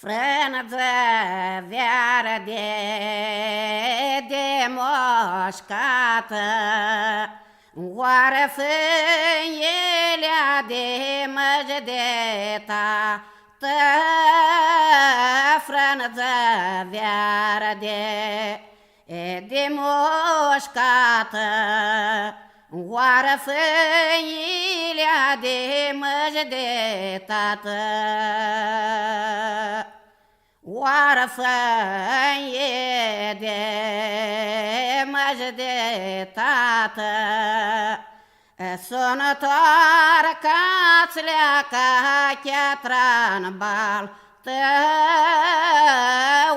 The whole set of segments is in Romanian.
Frânăță viară de moșcată, oară fâielea de măjdeta, frânăță viară de moșcată, oară fâielea de măjdeta, oară făie de măjdetată, sunătoare ca-ți leacă cheatra-n bal,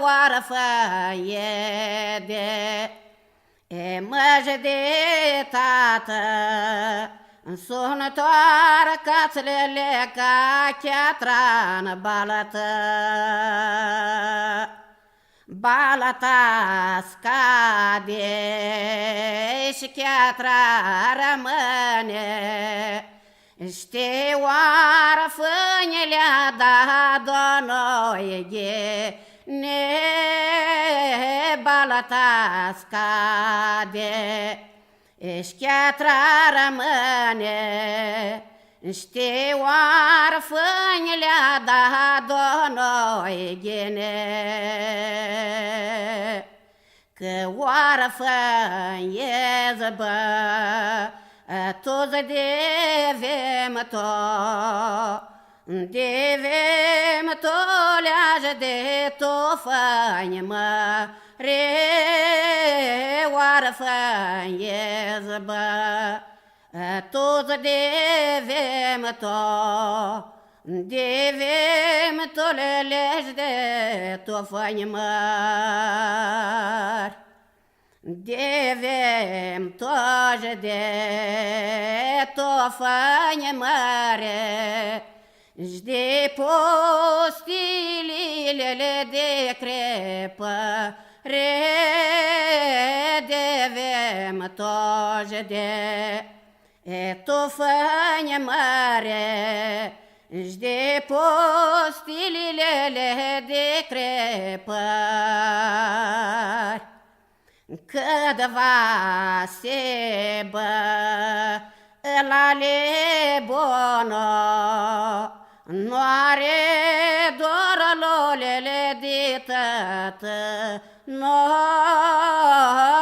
oară făie de măjdetată, sunătoare ca-ți leacă cheatra-n bală, balata scade și cheatra rămâne. Știi oară fâinelea da noi ne balata scade și cheatra rămâne. Știi oară fâinelea da noi că oară fâie bă, tu-ți devem to leajă de tu fâine mă, oară fâie bă, tu-ți devem to leajă de tu fâine mări. Devem toje de to fâine măre, și de postilile de crepă, devem toje de to fâine măre, și de postilile de crepă. Câtva sebă la lebonă, nu are doar lolele de tătă, nu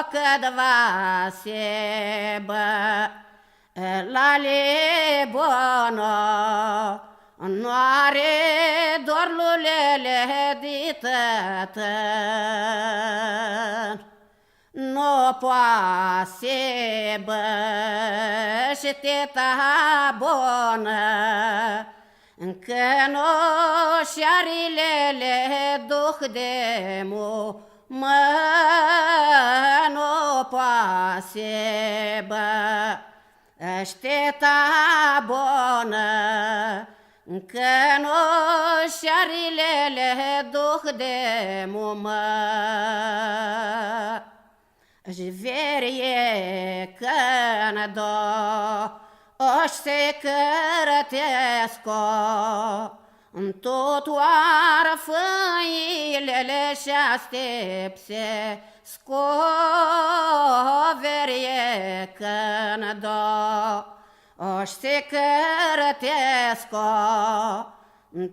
câtva sebă la lebonă, nu are doar lolele de tătă. Nu poase bă și teta bună, încă nu șarilele duh de mu, mă, nu poase bă și teta bună, încă nu șarilele duh de mu, mă. Și verie că-n-do oși se cărătesc-o, tot oară fâilele și-astepsesc-o, verie că-n-do oși se cărătesc-o,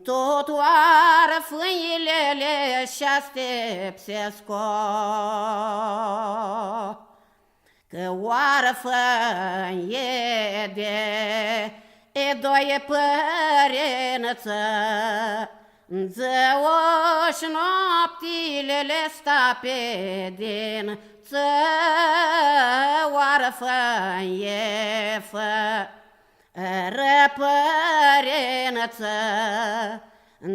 tot oară fâinele și-astepsesc-o. Că oară fâie de doi părință, zăoși noptilele sta pe din ță, oară fâie răpărință,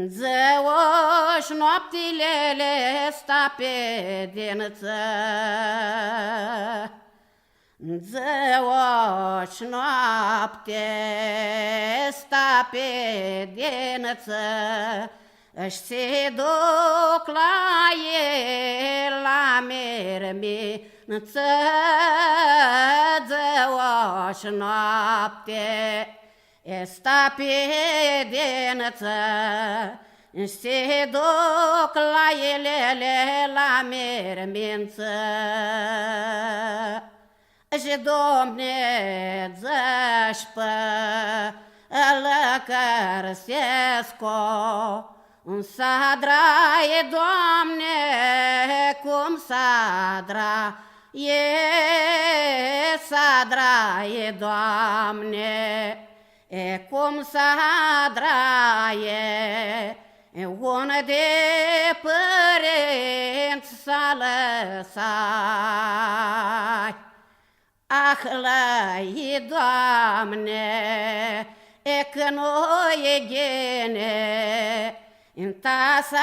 zăoși noptilele sta pe din ță. Zăoși noapte sta pe din ță, își se duc la el la mermință. Zăoși noapte sta pe din ță, se duc la elele la mermință. Și Domne zășpă lăcărsesc-o, un sadraie, Doamne, cum sadraie, Doamne, cum sadraie, un de părinți s-a lăsat. Ah, lăi, Doamne, că nu e ghene, în ta să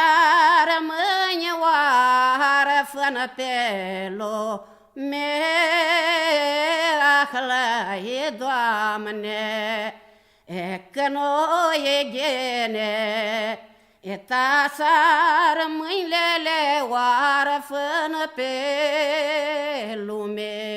rămâne oară fână pe lume. Ah, lăi, Doamne, că nu e ghene, e ta să rămâinele oară fână pe lume.